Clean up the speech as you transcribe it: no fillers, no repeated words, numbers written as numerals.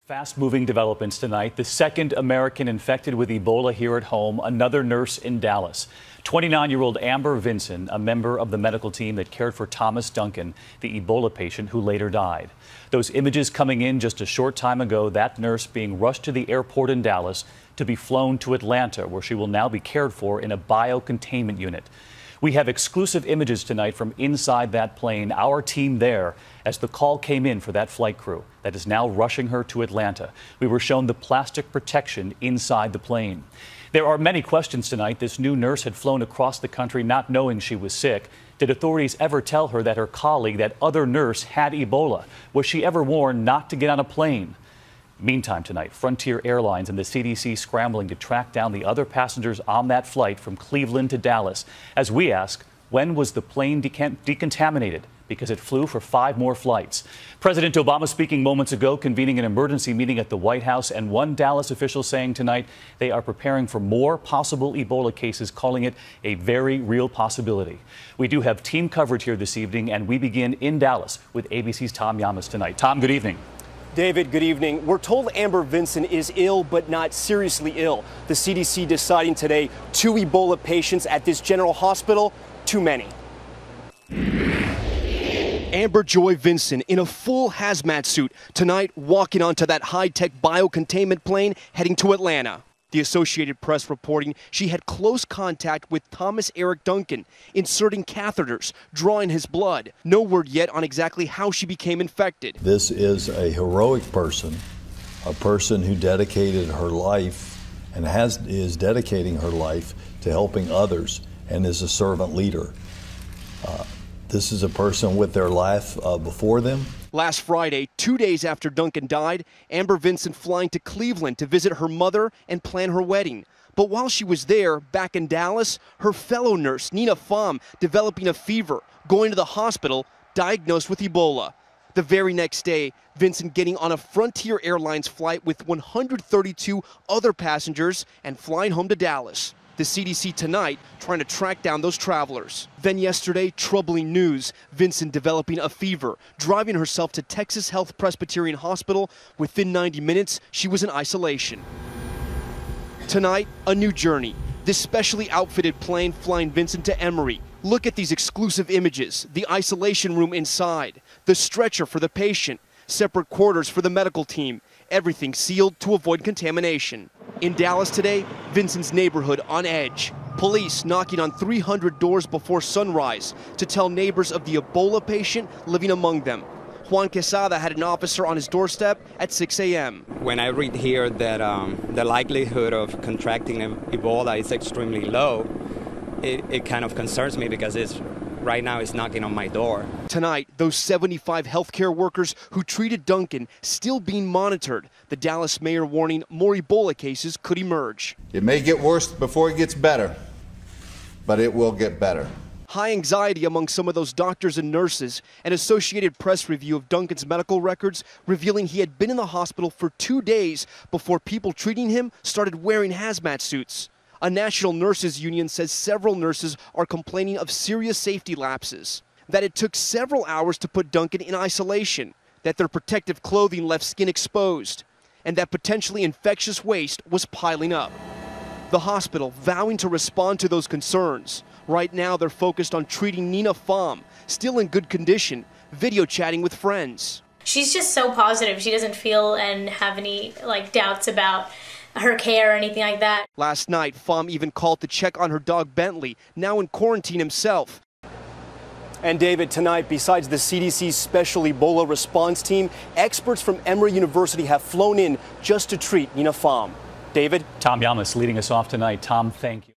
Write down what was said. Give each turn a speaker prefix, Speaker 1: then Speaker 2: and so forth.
Speaker 1: Fast-moving developments tonight. The second American infected with Ebola here at home, another nurse in Dallas. 29-year-old Amber Vinson, a member of the medical team that cared for Thomas Duncan, the Ebola patient who later died. Those images coming in just a short time ago, that nurse being rushed to the airport in Dallas to be flown to Atlanta, where she will now be cared for in a biocontainment unit. We have exclusive images tonight from inside that plane, our team there, as the call came in for that flight crew that is now rushing her to Atlanta. We were shown the plastic protection inside the plane. There are many questions tonight. This new nurse had flown across the country not knowing she was sick. Did authorities ever tell her that her colleague, that other nurse, had Ebola? Was she ever warned not to get on a plane? Meantime tonight, Frontier Airlines and the CDC scrambling to track down the other passengers on that flight from Cleveland to Dallas. As we ask, when was the plane decontaminated? Because it flew for 5 more flights. President Obama speaking moments ago, convening an emergency meeting at the White House, and one Dallas official saying tonight they are preparing for more possible Ebola cases, calling it a very real possibility. We do have team coverage here this evening, and we begin in Dallas with ABC's Tom Llamas tonight. Tom, good evening.
Speaker 2: David, good evening. We're told Amber Vinson is ill, but not seriously ill. The CDC deciding today 2 Ebola patients at this general hospital, too many. Amber Joy Vinson in a full hazmat suit tonight, walking onto that high-tech biocontainment plane heading to Atlanta. The Associated Press reporting she had close contact with Thomas Eric Duncan, inserting catheters, drawing his blood. No word yet on exactly how she became infected.
Speaker 3: This is a heroic person, a person who dedicated her life and is dedicating her life to helping others and is a servant leader. This is a person with their life before them.
Speaker 2: Last Friday, 2 days after Duncan died, Amber Vinson flying to Cleveland to visit her mother and plan her wedding. But while she was there, back in Dallas, her fellow nurse, Nina Pham, developing a fever, going to the hospital, diagnosed with Ebola. The very next day, Vinson getting on a Frontier Airlines flight with 132 other passengers and flying home to Dallas. The CDC tonight trying to track down those travelers. Then yesterday, troubling news. Vinson developing a fever, driving herself to Texas Health Presbyterian Hospital. Within 90 minutes, she was in isolation. Tonight, a new journey. This specially outfitted plane flying Vinson to Emory. Look at these exclusive images. The isolation room inside, the stretcher for the patient, separate quarters for the medical team. Everything sealed to avoid contamination. In Dallas today, Vinson's neighborhood on edge. Police knocking on 300 doors before sunrise to tell neighbors of the Ebola patient living among them. Juan Quesada had an officer on his doorstep at 6 a.m.
Speaker 4: When I read here that the likelihood of contracting Ebola is extremely low, it kind of concerns me because right now it's knocking on my door.
Speaker 2: Tonight, those 75 healthcare workers who treated Duncan still being monitored. The Dallas mayor warning more Ebola cases could emerge.
Speaker 5: It may get worse before it gets better, but it will get better.
Speaker 2: High anxiety among some of those doctors and nurses. An Associated Press review of Duncan's medical records revealing he had been in the hospital for 2 days before people treating him started wearing hazmat suits. A national nurses union says several nurses are complaining of serious safety lapses, that it took several hours to put Duncan in isolation, that their protective clothing left skin exposed, and that potentially infectious waste was piling up. The hospital vowing to respond to those concerns. Right now, they're focused on treating Nina Pham, still in good condition, video chatting with friends.
Speaker 6: She's just so positive. She doesn't feel and have any doubts about her care or anything like that.
Speaker 2: Last night, Pham even called to check on her dog Bentley, now in quarantine himself. And David, tonight, besides the CDC's special Ebola response team, experts from Emory University have flown in just to treat Nina Pham. David?
Speaker 1: Tom Llamas leading us off tonight. Tom, thank you.